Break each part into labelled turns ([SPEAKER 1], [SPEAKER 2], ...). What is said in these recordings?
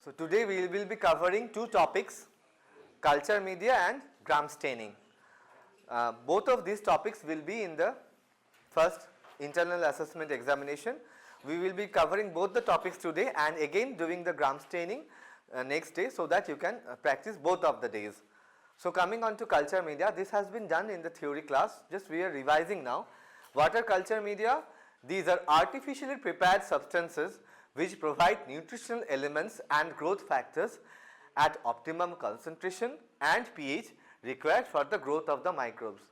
[SPEAKER 1] So today we will be covering two topics, culture media and gram staining. Both of these topics will be in the first internal assessment examination. We will be covering both the topics today and again doing the gram staining next day, so that you can practice both of the days. So coming on to culture media, this has been done in the theory class, just we are revising now. What are culture media? These are artificially prepared substances which provide nutritional elements and growth factors at optimum concentration and pH required for the growth of the microbes.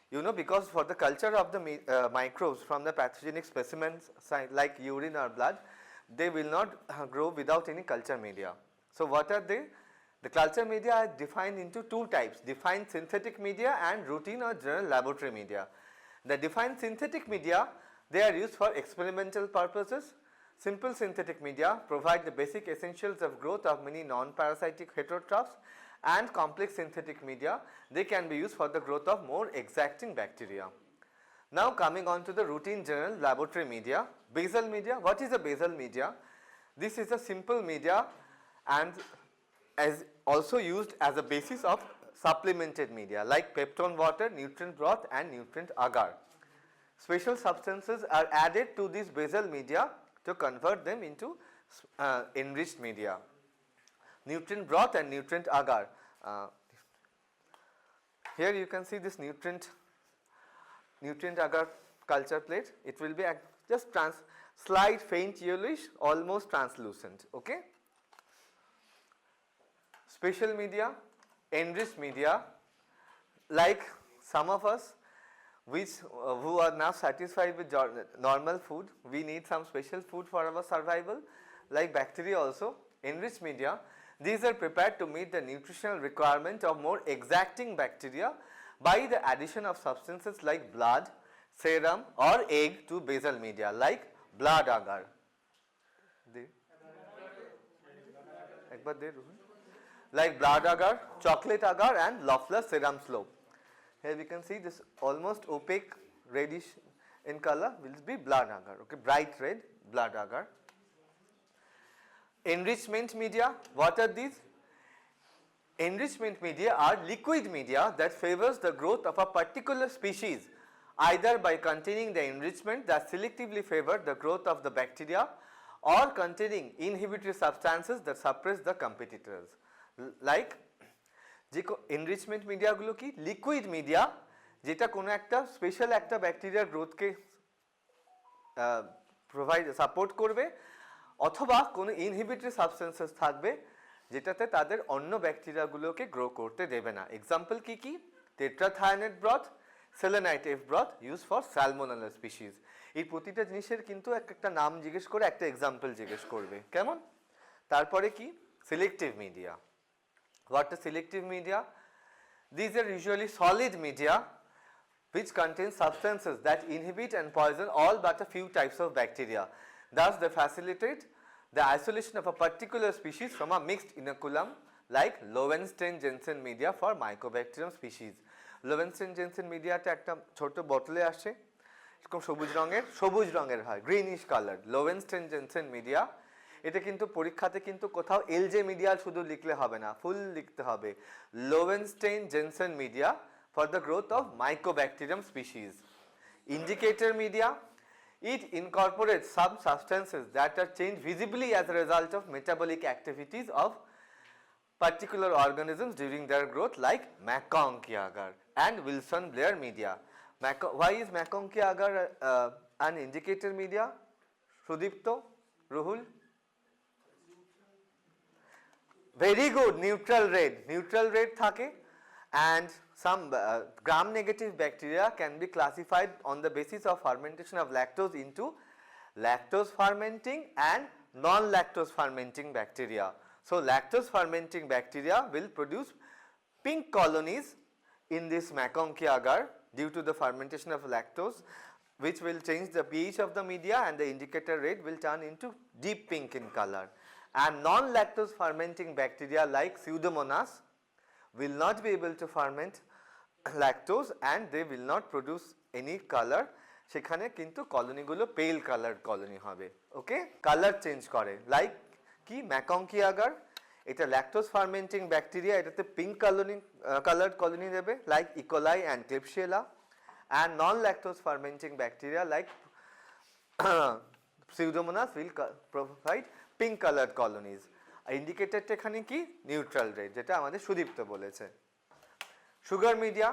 [SPEAKER 1] You know, because for the culture of the microbes from the pathogenic specimens like urine or blood, they will not grow without any culture media. So what are they? The culture media are defined into two types, defined synthetic media and routine or general laboratory media. The defined synthetic media, they are used for experimental purposes. Simple synthetic media provide the basic essentials of growth of many non-parasitic heterotrophs, and complex synthetic media, they can be used for the growth of more exacting bacteria. Now coming on to the routine general laboratory media, basal media. What is a basal media? This is a simple media and as also used as a basis of supplemented media like peptone water, nutrient broth and nutrient agar. Special substances are added to this basal media to convert them into enriched media. Nutrient broth and nutrient agar. Here you can see this nutrient agar culture plate. It will be just slight faint yellowish, almost translucent. Okay. Special media, enriched media, like some of us who are now satisfied with normal food, we need some special food for our survival, like bacteria also. Enriched media, these are prepared to meet the nutritional requirement of more exacting bacteria by the addition of substances like blood, serum or egg to basal media like blood agar. Like blood agar, chocolate agar and Loeffler serum slope. Here we can see this almost opaque reddish in color will be blood agar, okay, bright red blood agar. Enrichment media, what are these? Enrichment media are liquid media that favors the growth of a particular species either by containing the enrichment that selectively favor the growth of the bacteria or containing inhibitory substances that suppress the competitors. Like যে enrichment মিডিয়াগুলো কি liquid media যেটা কোনো একটা special একটা ব্যাকটেরিয়ার গ্রোথকে support করবে অথবা কোনো ইনহিবিটরি সাবস্টেন্সেস থাকবে যেটাতে তাদের অন্য ব্যাকটেরিয়াগুলোকে গ্রো করতে দেবে না। এক্সাম্পল কি কি? Tetrathionate broth, selenite F broth use for salmonella species. এই প্রতিটা জিনিসের কিন্তু একটা নাম জিজ্ঞেস করে একটা এক্সাম্পল জিজ্ঞেস করবে, কেমন? তারপরে কি? Selective media. What is selective media? These are usually solid media which contain substances that inhibit and poison all but a few types of bacteria. Thus, they facilitate the isolation of a particular species from a mixed inoculum like Lowenstein-Jensen media for Mycobacterium species. Lowenstein-Jensen media টা একটা ছোট বোতলে আসে, এরকম সবুজ রঙের হয়, greenish colored. Lowenstein-Jensen media, এটা কিন্তু পরীক্ষাতে কিন্তু কোথাও এলজে মিডিয়া শুধু লিখলে হবে না, ফুল লিখতে হবে Lowenstein-Jensen media for the growth of Mycobacterium species. Indicator media, it incorporates some substances that are changed visibly as a result of metabolic activities of particular organisms during their growth like MacConkey agar and Wilson-Blair media. Why is MacConkey agar an indicator media? Sudipto, Ruhul? Very good, neutral red থাকে and some gram negative bacteria can be classified on the basis of fermentation of lactose into lactose fermenting and non-lactose fermenting bacteria. So lactose fermenting bacteria will produce pink colonies in this MacConkey agar due to the fermentation of lactose, which will change the pH of the media and the indicator red will turn into deep pink in color. And non-lactose fermenting bacteria like Pseudomonas will not be able to ferment lactose and they will not produce any color. সেখানে কিন্তু কলোনিগুলো পেল colour colony হবে, okay, colour change করে, like কি MacConkey agar এটা lactose fermenting bacteria, এটাতে pink coloured colony দেবে like E coli and Klebsiella, and non lactose fermenting bacteria like Pseudomonas will provide pink colored colonies. Indicated এখানে কি neutral red, যেটা আমাদের সুদীপ্ত বলেছে। Sugar media,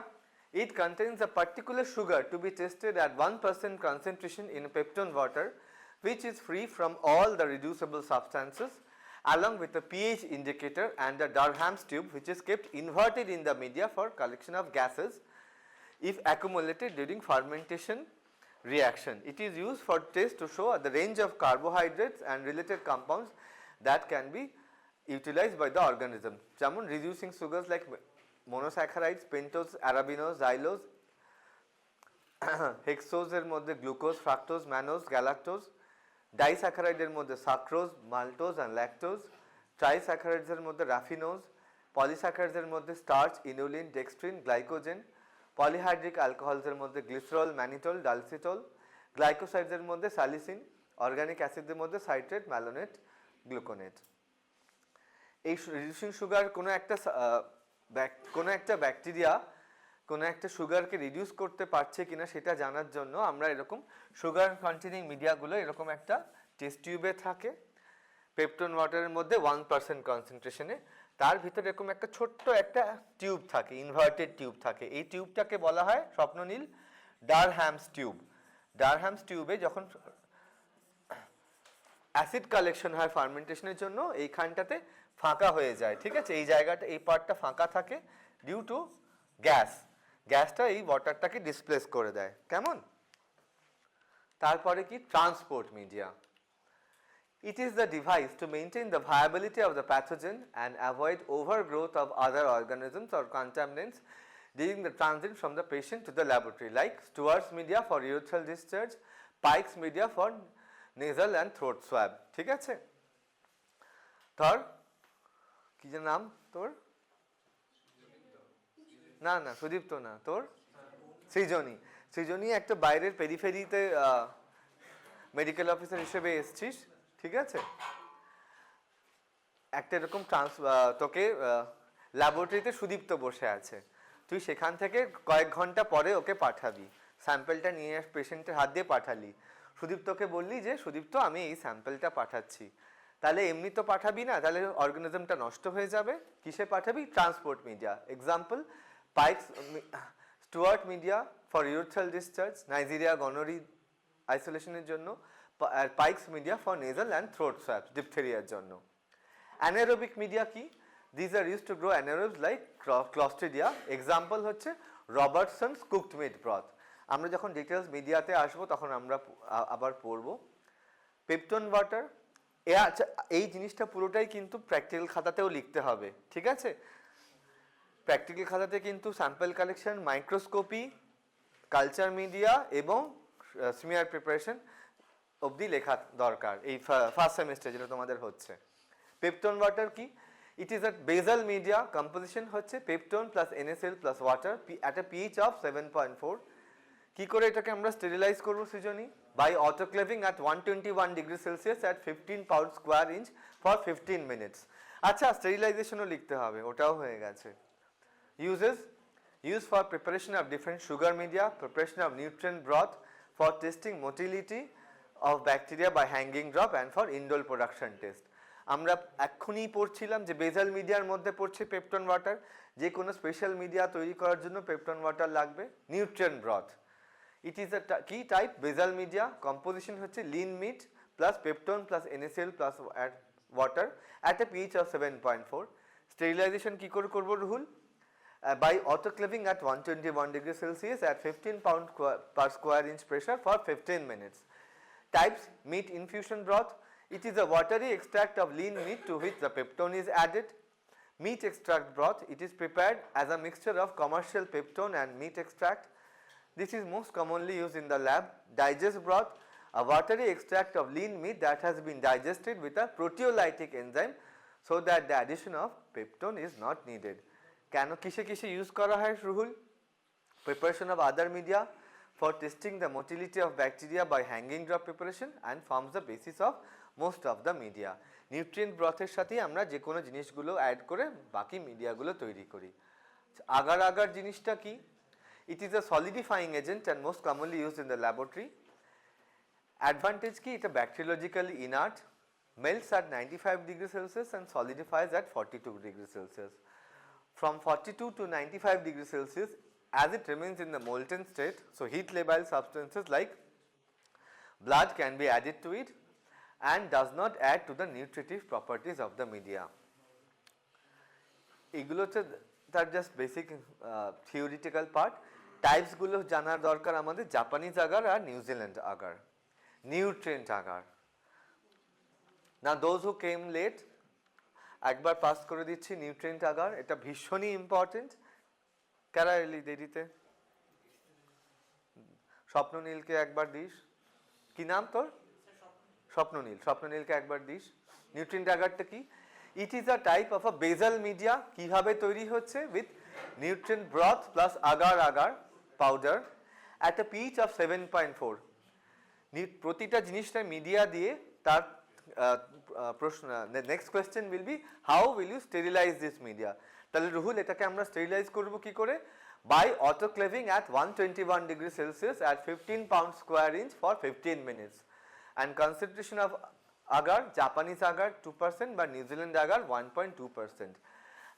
[SPEAKER 1] it contains a particular sugar to be tested at 1% concentration in peptone water, which is free from all the reducible substances, along with a pH indicator and a Durham's tube, which is kept inverted in the media for collection of gases if accumulated during fermentation reaction. It is used for test to show the range of carbohydrates and related compounds that can be utilized by the organism. যেমন reducing sugars like monosaccharides, pentose, arabinose, xylose, hexose এর মধ্যে glucose, fructose, mannose, galactose, disaccharide এর মধ্যে sucrose, maltose and lactose, trisaccharides এর মধ্যে raffinose, polysaccharides এর মধ্যে starch, inulin, dextrin, glycogen, polyhydric অ্যালকোহলসের মধ্যে গ্লিসারল, ম্যানিটল, ডালসিটল, গ্লাইকোসাইডসের মধ্যে সালিসিন, অর্গানিক অ্যাসিডের মধ্যে সাইট্রেট, ম্যালোনেট, গ্লুকোনেট। এই রিডিউসিং সুগার কোনো একটা ব্যাকটেরিয়া কোনো একটা সুগারকে রিডিউস করতে পারছে কিনা সেটা জানার জন্য আমরা এরকম সুগার কন্টেনিং মিডিয়াগুলো এরকম একটা টেস্ট টিউবে থাকে, পেপটন ওয়াটারের মধ্যে 1% কনসেন্ট্রেশনে, তার ভিতরে এরকম একটা ছোট্ট একটা টিউব থাকে, ইনভার্টেড টিউব থাকে। এই টিউবটাকে বলা হয় স্বপ্ননীল ডারহ্যামস টিউব। ডারহ্যামস টিউবে যখন অ্যাসিড কালেকশন হয় ফার্মেন্টেশনের জন্য এইখানটাতে ফাঁকা হয়ে যায়, ঠিক আছে, এই জায়গাটা এই পার্টটা ফাঁকা থাকে ডিউ টু গ্যাসটা এই ওয়াটারটাকে ডিসপ্লেস করে দেয়, কেমন। তারপরে কি transport media. It is the device to maintain the viability of the pathogen and avoid overgrowth of other organisms or contaminants during the transit from the patient to the laboratory, like Stewart's media for urethral discharge, Pike's media for nasal and throat swab, ঠিক আছে। তোর কি যে নাম তোর? না না সুদীপ্ত না, তোর সৃজনী একটা বাইরের পেরিফেরিতে মেডিকেল অফিসার হিসেবে এসছিস, ঠিক আছে। একটা এরকম তোকে ল্যাবরেটরিতে সুদীপ্ত বসে আছে, তুই সেখান থেকে কয়েক ঘন্টা পরে ওকে পাঠাবি, স্যাম্পেলটা নিয়ে পেশেন্টের হাত দিয়ে পাঠালি, সুদীপ্তকে বললি যে সুদীপ্ত আমি এই স্যাম্পেলটা পাঠাচ্ছি, তাহলে এমনি তো পাঠাবি না, তাহলে অর্গানিজমটা নষ্ট হয়ে যাবে, কিসে পাঠাবি? Transport media. Example Pike's Stuart media for urethral discharge, Neisseria gonorrhoeae আইসোলেশনের জন্য, আর Pike's media for nasal and throat swab ডিপথেরিয়ার জন্য। অ্যানারোবিক মিডিয়া কি? This are use to grow anaerobes like clostridia. Example হচ্ছে রবার্টসনস কুকড মিট ব্রথ। আমরা যখন details মিডিয়াতে আসবো তখন আমরা আবার পড়বো। পেপটন ওয়াটার, এই জিনিসটা পুরোটাই কিন্তু প্র্যাকটিক্যাল খাতাতেও লিখতে হবে, ঠিক আছে। প্র্যাকটিক্যাল খাতাতে কিন্তু sample collection, microscopy, culture media এবং স্মিয়ার প্রিপারেশন অবধি লেখা দরকার এই ফার্স্ট সেমিস্টার যেটা তোমাদের হচ্ছে। পেপটন ওয়াটার কি? It is a basal media, composition হচ্ছে peptone plus NaCl plus water at a pH of 7.4। কি করে এটাকে আমরা স্টেরিলাইজ করবো Srijani? By autoclaving at 121 degree Celsius at 15 pound square inch for 15 minutes. আচ্ছা, স্টেরিলাইজেশনও লিখতে হবে, ওটাও হয়ে গেছে। Used for preparation of different sugar media, preparation of nutrient broth, for testing motility of bacteria by hanging drop and for indole production test. আমরা এক্ষুনি পড়ছিলাম যে বেজাল মিডিয়ার মধ্যে পড়ছে পেপটন ওয়াটার, যে কোনো স্পেশাল মিডিয়া তৈরি করার জন্য পেপটন ওয়াটার লাগবে। Nutrient broth, it is a কি টাইপ? বেজাল মিডিয়া, কম্পোজিশন হচ্ছে lean meat plus peptone plus NaCl plus water at a pH of 7.4। Sterilisation কি করে করবো Ruhul? By autoclaving at 121 degrees Celsius at 15 pound per square inch pressure for 15 minutes. Types: meat infusion broth. It is a watery extract of lean meat to which the peptone is added. Meat extract broth. It is prepared as a mixture of commercial peptone and meat extract. This is most commonly used in the lab. Digest broth, a watery extract of lean meat that has been digested with a proteolytic enzyme so that the addition of peptone is not needed. কেন কিসে কিসে use করা হয় Ruhul? Preparation of other media for testing the motility of bacteria by hanging drop preparation and forms the basis of most of the media. Nutrient ব্রথের সাথেই আমরা যে কোনো জিনিসগুলো অ্যাড করে বাকি মিডিয়াগুলো তৈরি করি। আগার আগার জিনিসটা কি? It is a solidifying agent and most commonly used in the laboratory. Advantage কি? এটা bacteriologically inert, melts at 95 degrees Celsius and solidifies at 42 degrees Celsius. From 42 to 95 degrees Celsius, as it remains in the molten state, so heat labile substances like blood can be added to it and does not add to the nutritive properties of the media. এগুলো হচ্ছে তার just basic theoretical part. টাইপসগুলো জানার দরকার আমাদের, Japanese agar আর New Zealand agar. Nutrient agar, না those who came late একবার pass করে দিচ্ছি। নিউট্রিয়েন্ট আগার এটা ভীষণই ইম্পর্টেন্ট। কারা এলি দেরিতে? স্বপ্ননীলকে একবার দিস। কি নাম তোর? স্বপ্ননীল। স্বপ্ননীলকে একবার দিস। নিউট্রিয়েন্ট আগারটা কি? It is a type of a basal media. কিভাবে তৈরি হচ্ছে? With nutrient broth plus agar powder at a pH of 7.4. প্রতিটা জিনিসটা মিডিয়া দিয়ে তার প্রশ্ন, next question will be how will you sterilise this media. তাহলে রুহুল এটাকে আমরা স্টেরিলাইজ করব কি করে? By autoclaving at 121 degree Celsius at 15 pound square inch for 15 minutes. And concentration of agar, Japanese agar 2% but New Zealand agar 1.2%.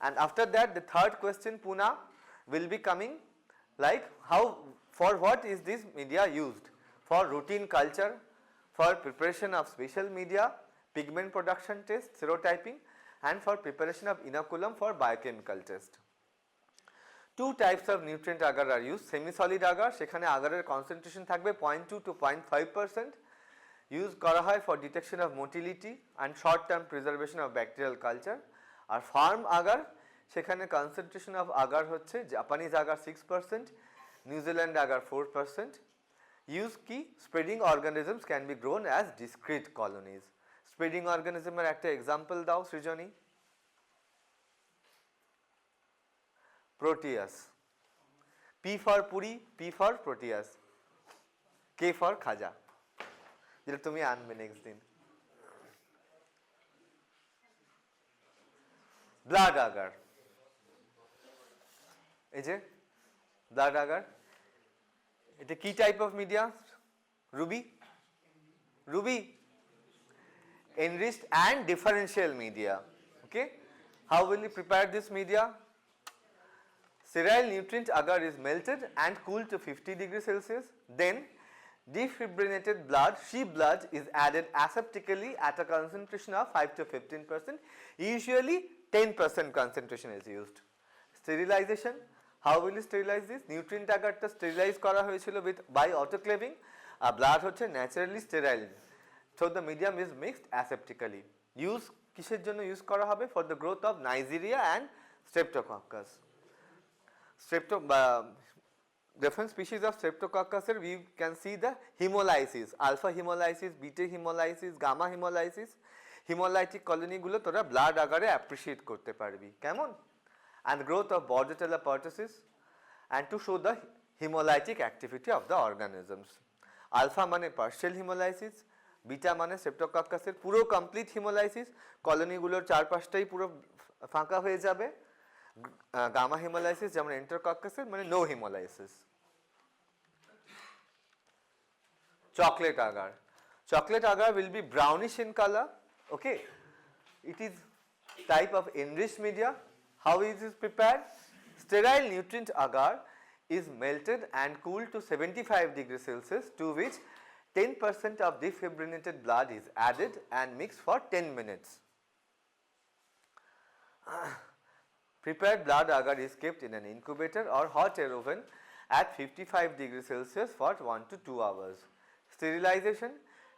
[SPEAKER 1] And after that the third question Puna will be coming, like how, for what is this media used? For routine culture, for preparation of special media, pigment production test, serotyping, and for preparation of inoculum for biochemical test. Two types of nutrient agar are used. Semi-solid agar, সেখানে আগারের concentration থাকবে 0.2 to 0.5%. Use করা হয় for detection of motility and short term preservation of bacterial culture. আর firm agar, সেখানে concentration of agar হচ্ছে Japanese agar 6%, New Zealand agar 4%. Use কি? Spreading organisms can be grown as discrete colonies. Spreading organism এর একটা example দাও সৃজনী। Proteus. P for Puri, P for Proteus, K for খাজা, যেটা তুমি আনবে নেক্সট দিন। ব্লাড আগার, এই যে ব্লাড আগার, এটা কি type of media? Ruby enriched and differential media. Okay, how will you prepare this media? Sterile nutrient agar is melted and cooled to 50 degrees Celsius. Then defibrinated blood, sheep blood, is added aseptically at a concentration of 5 to 15%. Usually 10% concentration is used. Sterilization, how will you sterilize this? Nutrient agar ta sterilize kora hoyechilo with by autoclaving. Blood হচ্ছে naturally sterile, so the medium is mixed aseptically. Use কিসের জন্য use করা হবে? For the growth of Neisseria and Streptococcus. Different species of Streptococcus, we can see the hemolysis, alpha hemolysis, beta hemolysis, gamma hemolysis. Hemolytic colony গুলো তোরা blood আগারে appreciate করতে পারবি, কেমন? And growth of Bordetella pertussis, and to show the hemolytic activity of the organisms. Alpha মানে partial hemolysis, beta মানে স্ট্রেপ্টোকক্কাসের পুরো complete haemolysis, কলোনিগুলোর চারপাশটাই পুরো ফাঁকা হয়ে যাবে। গামা হিমোলাইসিস যেমন এন্টারকক্কাসের মানে no haemolysis. Chocolate agar, chocolate agar will be brownish in color. Okay, it is type of enriched media. How is it prepared? Sterile nutrient agar is melted and cooled to 75 degrees Celsius, to which 10% of defibrinated blood is added and mixed for 10 minutes. Prepared blood agar is kept in an incubator or hot air oven at 55 degrees Celsius for 1 to 2 hours. Sterilization,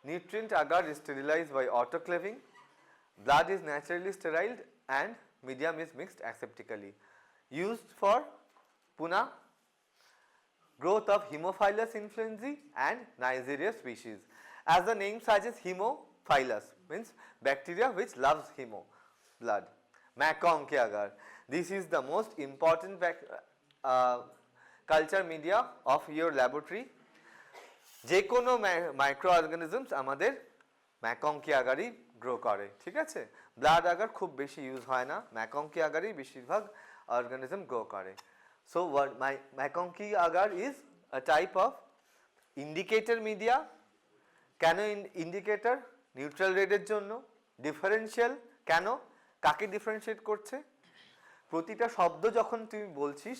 [SPEAKER 1] nutrient agar is sterilized by autoclaving. Blood is naturally steriled and medium is mixed aseptically. Used for Puna, growth of Haemophilus influenzae and Neisseria species. As the name suggests, Haemophilus means bacteria which loves hemo, blood. MacConkey agar, this is the most important culture media of your laboratory. যে কোনো microorganisms আমাদের MacConkey agarই grow করে, ঠিক আছে? Blood agar খুব বেশি use হয় না, ম্যাকঙ্কি আগারই বেশিরভাগ অর্গানিজম গ্রো করে। So MacConkey agar is a type of indicator media. কেন ইন্ডিকেটর? নিউট্রাল রেডের জন্য। ডিফারেন্সিয়াল কেন? কাকে ডিফারেন্সিয়েট করছে? প্রতিটা শব্দ যখন তুমি বলছিস,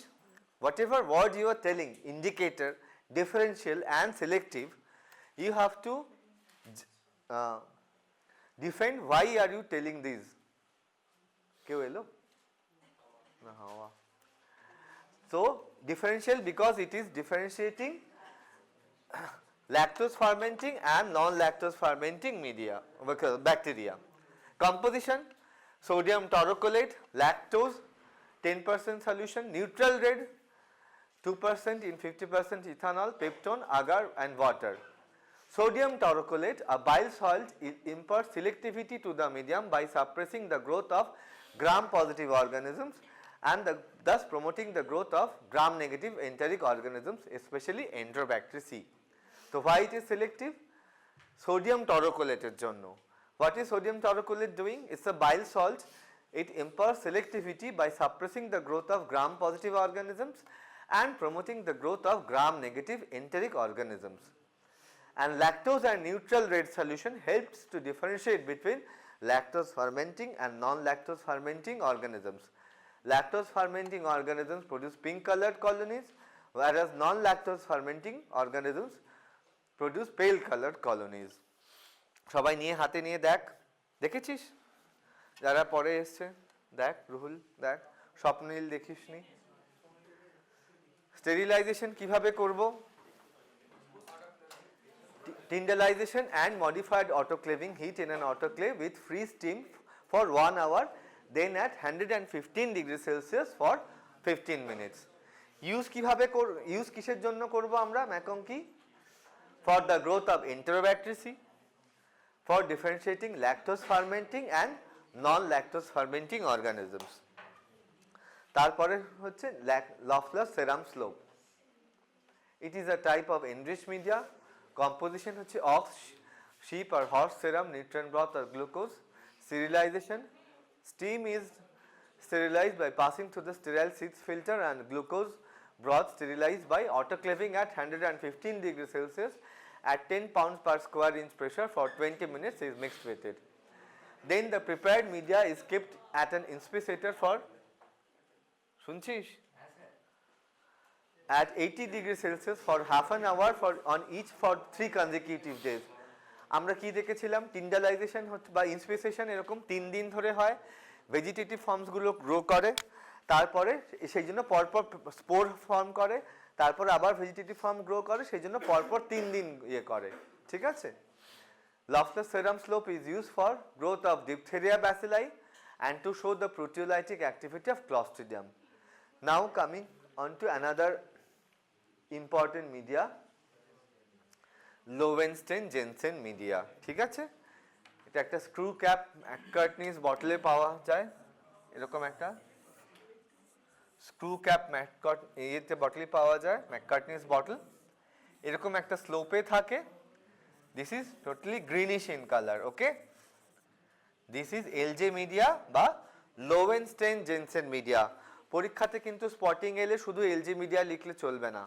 [SPEAKER 1] whatever word you are telling, indicator, differential and selective, you have to define why are you telling these. কেউ এলো না? হাওয়া। So differential because it is differentiating lactose fermenting and non-lactose fermenting media, bacteria. Composition: sodium taurocholate, lactose 10% solution, neutral red 2% in 50% ethanol, peptone, agar and water. Sodium taurocholate, a bile salt, imparts selectivity to the medium by suppressing the growth of gram-positive organisms and thus promoting the growth of gram-negative enteric organisms, especially Enterobacter. So why it is selective? Sodium taurocholate এর জন্য. What is sodium taurocholate doing? It's a bile salt. It imparts selectivity by suppressing the growth of gram-positive organisms and promoting the growth of gram-negative enteric organisms. And lactose and neutral red solution helps to differentiate between lactose fermenting and non-lactose fermenting organisms. Lactose fermenting organisms produce pink colored colonies, whereas non-lactose fermenting organisms produce pale colored colonies. সবাই নিয়ে হাতে নিয়ে দেখ, দেখেছিস? যারা পরে এসছে দেখ, রুহুল দেখ, স্বপ্নীল দেখিসনি? স্টেরিলাইজেশন কিভাবে করব? Tyndallization and modified autoclaving, heat in an autoclave with free steam for 1 hour, then at 115 degrees Celsius for 15 minutes. Use কিভাবে use কিসের জন্য করব আমরা MacConkey? For the growth of Enterobacter, for differentiating lactose fermenting and non-lactose fermenting organisms. তারপরে হচ্ছে Loeffler serum slope. It is a type of enriched media. Composition হচ্ছে ox, sheep or horse serum, nutrient broth or glucose. Sterilization: steam is sterilized by passing through the sterile sheath filter and glucose broth sterilized by autoclaving at 115 degrees Celsius at 10 pounds per square inch pressure for 20 minutes is mixed with it. Then the prepared media is kept at an inspirator for শুনছিস? At 80 degrees Celsius for half an hour on each for 3 consecutive days. আমরা কি দেখেছিলাম? টিন্ডালাইজেশন বা inspiration এরকম 3 দিন ধরে হয়, vegetative forms গুলো গ্রো করে, তারপরে সেই জন্য পরপর স্পোর ফর্ম করে, তারপরে আবার ভেজিটেটিভ ফর্ম গ্রো করে, সেই জন্য পরপর 3 দিন ইয়ে করে, ঠিক আছে? Loeffler serum slope is used for growth of diphtheria bacilli and to show the proteolytic activity of Clostridium. Now coming on to another important media, Lowenstein-Jensen media, ঠিক আছে? এটা একটা স্ক্রু ক্যাপ ম্যাককার্টনিস বটলে পাওয়া যায়, এরকম একটা স্ক্রু ক্যাপ ইয়েতে বটলে পাওয়া যায়, ম্যাককার্টনিস বটল, এরকম একটা স্লোপে থাকে। This is totally greenish in color, okay? This is LJ media বা Lowenstein-Jensen media. পরীক্ষাতে কিন্তু স্পটিং এলে শুধু LJ media লিখলে চলবে না,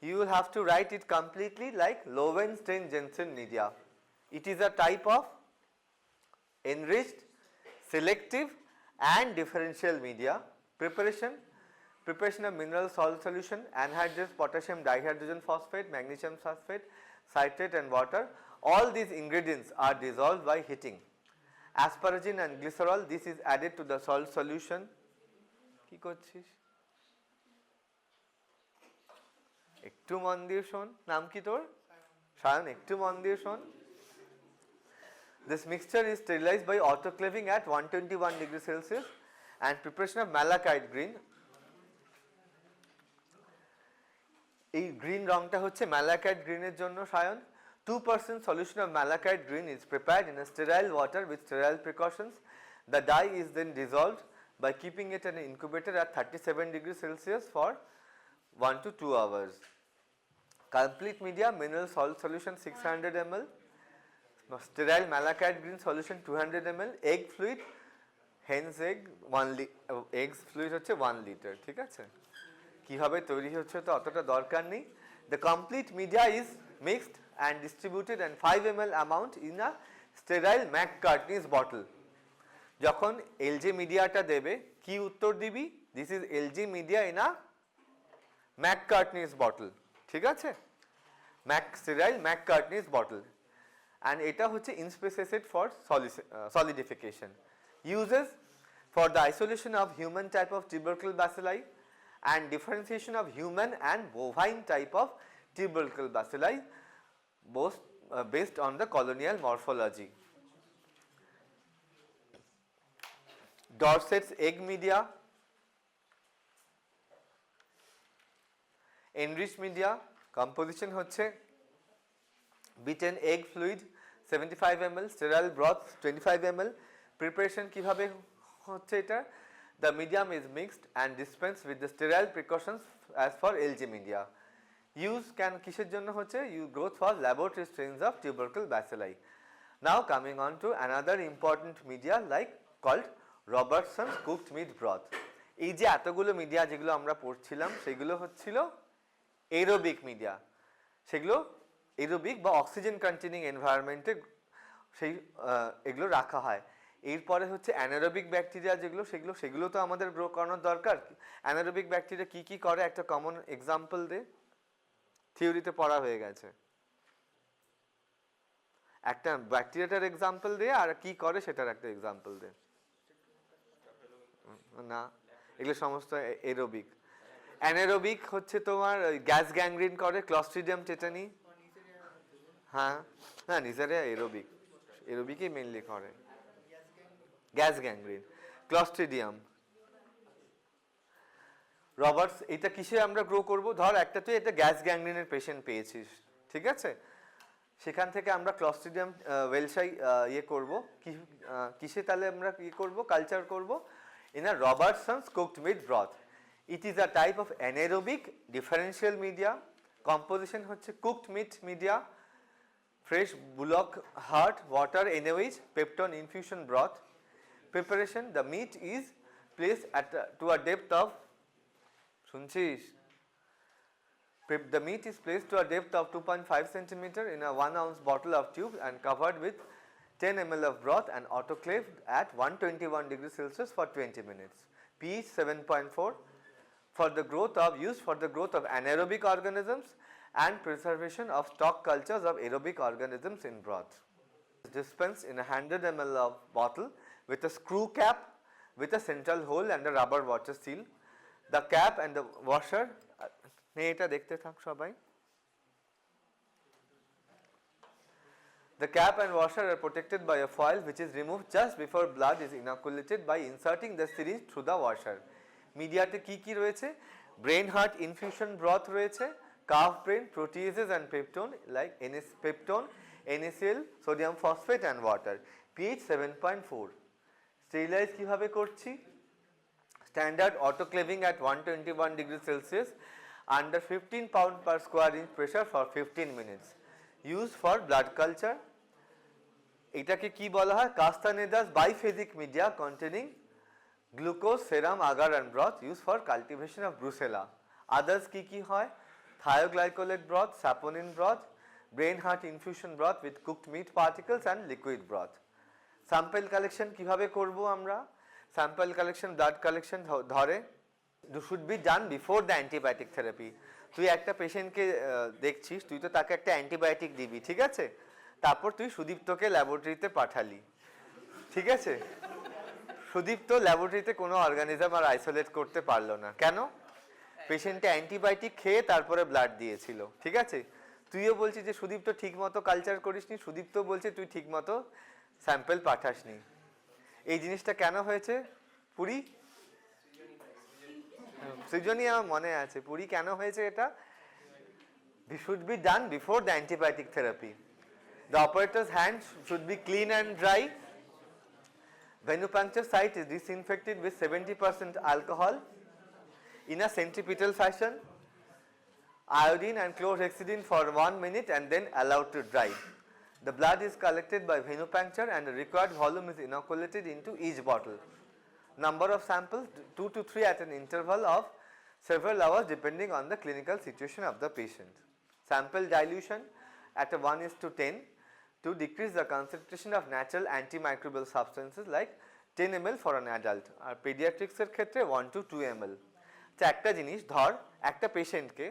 [SPEAKER 1] you will have to write it completely like Lowenstein-Jensen media. It is a type of enriched, selective and differential media. Preparation of mineral salt solution, anhydrous potassium dihydrogen phosphate, magnesium sulfate, citrate and water. All these ingredients are dissolved by heating. Asparagine and glycerol, this is added to the salt solution. কি করছিস? একটু মন দিয়ে শোন। নাম কি তোর? সায়ন, একটু মন দিয়ে শোন। This mixture is sterilized by autoclaving at 121 degrees Celsius and preparation of malachite green. এই গ্রিন রংটা হচ্ছে malachite green এর জন্য Sayan. 2% solution of malachite green is prepared in a sterile water with sterile precautions. The dye is then dissolved by keeping it in an incubator at 37 degrees Celsius for 1 to 2 hours. Complete media, mineral salt solution 600 ml, Sterile malachite green solution 200 ml, egg fluid, hen's egg 1 eggs fluid হচ্ছে 1 liter, ঠিক আছে? কিভাবে তৈরি হচ্ছে তো অতটা দরকার নেই. The complete media is mixed and distributed in 5 ml amount in a sterile MacConkey's bottle. যখন LG মিডিয়াটা দেবে কি উত্তর দিবি? This is LG media in a MacConkey's bottle, ঠিক আছে? Sterile MacConkey's bottle. And এটা হচ্ছে inspesated for solidification. Uses for the isolation of human type of tubercle bacilli and differentiation of human and bovine type of tubercle bacilli, both based on the colonial morphology. Dorset's egg media, Enriched media, composition হচ্ছে beaten egg fluid 75 ml, sterile broth 25 ml. Preparation কিভাবে হচ্ছে এটা? The medium is mixed and dispensed with the sterile precautions as for LG media. Use can কিসের জন্য হচ্ছে? Growth for laboratory strains of tubercle bacilli. Now coming on to another important media like called Robertson's cooked meat broth. এই যে এতগুলো media যেগুলো আমরা পড়ছিলাম সেগুলো হচ্ছিল aerobic media. সেগুলো aerobic বা অক্সিজেন কন্টেনিং এনভায়রনমেন্টে সেই এগুলো রাখা হয়. এরপরে হচ্ছে অ্যানারোবিক ব্যাকটেরিয়া যেগুলো সেগুলো তো আমাদের গ্রো করানোর দরকার. অ্যানারোবিক ব্যাকটেরিয়া কি করে একটা কমন এক্সাম্পল দে. থিওরিতে পড়া হয়ে গেছে. একটা ব্যাকটেরিয়াটার এক্সাম্পল দে আর কি করে সেটার একটা এক্সাম্পল দে. না, এগুলো সমস্ত এরোবিক. অ্যানারোবিক হচ্ছে তোমার গ্যাস গ্যাংগ্রিন করে, ক্লস্ট্রিডিয়াম টেটানি. হ্যাঁ হ্যাঁ, নিজারে এরোবিকই মেনলি করে. Gas gangrene, Clostridium, Roberts. এটা কিসে আমরা গ্রো করব? ধর একটা তুই এটা গ্যাস গ্যাংগ্রিনের পেশেন্ট পেয়েছিস, ঠিক আছে? সেখান থেকে আমরা ক্লস্ট্রিডিয়াম ওয়েলশাই করব. কিসে তাহলে আমরা করব? কালচার করব in a Robertson's cooked meat broth. It is a type of anaerobic differential media. Composition হচ্ছে cooked meat media, fresh bullock heart, water, NaOH, peptone infusion broth. Preparation: the meat is placed to a depth of শুনছিস? The meat is placed to a depth of 2.5 cm in a 1 ounce bottle of tube and covered with 10 ml of broth and autoclaved at 121 degrees Celsius for 20 minutes. pH 7.4 used for the growth of anaerobic organisms and preservation of stock cultures of aerobic organisms in broth. Dispensed in a 100 ml of bottle with a screw cap with a central hole and a rubber water seal. The cap and the washer এটা দেখতে থাক সবাই. The cap and washer are protected by a foil which is removed just before blood is inoculated by inserting the syringe through the washer. মিডিয়াতে কি রয়েছে? brain heart infusion broth রয়েছে, calf brain, proteases and peptone like peptone, NaCl, sodium phosphate and water. pH 7.4. Sterilize কিভাবে করছি? Standard autoclaving at 121 degrees Celsius under 15 pound per square inch pressure for 15 minutes. Used for blood culture. এটাকে কি বলা হয়? Castaneda's biphasic media containing glucose, serum, agar and broth used for cultivation of brucella. Others কি হয়? Thioglycolate broth, saponin broth, brain heart infusion broth with cooked meat particles and liquid broth. Sample collection কিভাবে করব আমরা? Sample collection, blood collection ধরে should be done before the antibiotic therapy. তুই একটা পেশেন্টকে দেখছিস, তুই তো তাকে একটা অ্যান্টিবায়োটিক দিবি, ঠিক আছে? তারপর তুই সুদীপ্তকে ল্যাবরেটরিতে পাঠালি, ঠিক আছে? সুদীপ্ত ল্যাবরেটরিতে কোনো অর্গানিজম আর আইসোলেট করতে পারলো না. কেন? পেশেন্টে অ্যান্টিবায়োটিক খেয়ে তারপরে ব্লাড দিয়েছিল, ঠিক আছে? তুইও বলছিস যে সুদীপ্ত ঠিক মতো কালচার করিসনি, সুদীপ্ত বলছে তুই ঠিক মতো স্যাম্পল পাঠাসনি. এই জিনিসটা কেন হয়েছে? পুরি সৃজনী আমার মনে আছে. পুরি কেন হয়েছে এটা? This should be done before the antibiotic therapy. The operator's hand should be clean and dry. Venipuncture site is disinfected with 70% alcohol in a centripetal fashion. Iodine and chlorhexidine for 1 minute and then allowed to dry. The blood is collected by venipuncture and the required volume is inoculated into each bottle. Number of samples 2 to 3 at an interval of several hours depending on the clinical situation of the patient. Sample dilution at a 1:10 to decrease the concentration of natural antimicrobial substances like 10 ml for an adult. R pediatrics এর ক্ষেত্রে 1 to 2 ml. তো একটা জিনিস ধর একটা পেশেন্টকে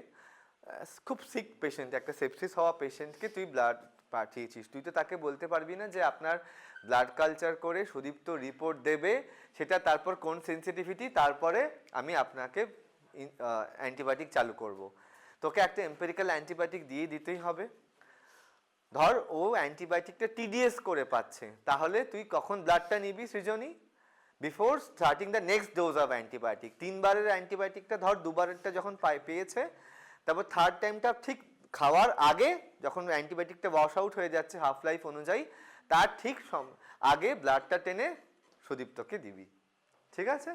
[SPEAKER 1] খুব sick patient একটা সেপসিস হওয়া পেশেন্টকে তুই ব্লাড পাঠিয়েছিস, তুই তো তাকে বলতে পারবি না যে আপনার ব্লাড কালচার করে সুদীপ্ত রিপোর্ট দেবে, সেটা তারপর কোন সেন্সিটিভিটি, তারপরে আমি আপনাকে অ্যান্টিবায়োটিক চালু করব। তোকে একটা এম্পেরিক্যাল অ্যান্টিবায়োটিক দিয়ে দিতেই হবে। ধর ও অ্যান্টিবায়োটিকটা টিডিএস করে পাচ্ছে, তাহলে তুই কখন ব্লাডটা নিবি Srijani? Before starting the next dose of antibiotic. 3 বারের অ্যান্টিবায়োটিকটা ধর 2 বারেরটা যখন পেয়েছে, তারপর থার্ড টাইমটা ঠিক খাওয়ার আগে যখন অ্যান্টিবায়োটিকটা ওয়াশ আউট হয়ে যাচ্ছে হাফ লাইফ অনুযায়ী, তার ঠিক আগে ব্লাডটা টেনে সুদীপ্তকে দিবি। ঠিক আছে?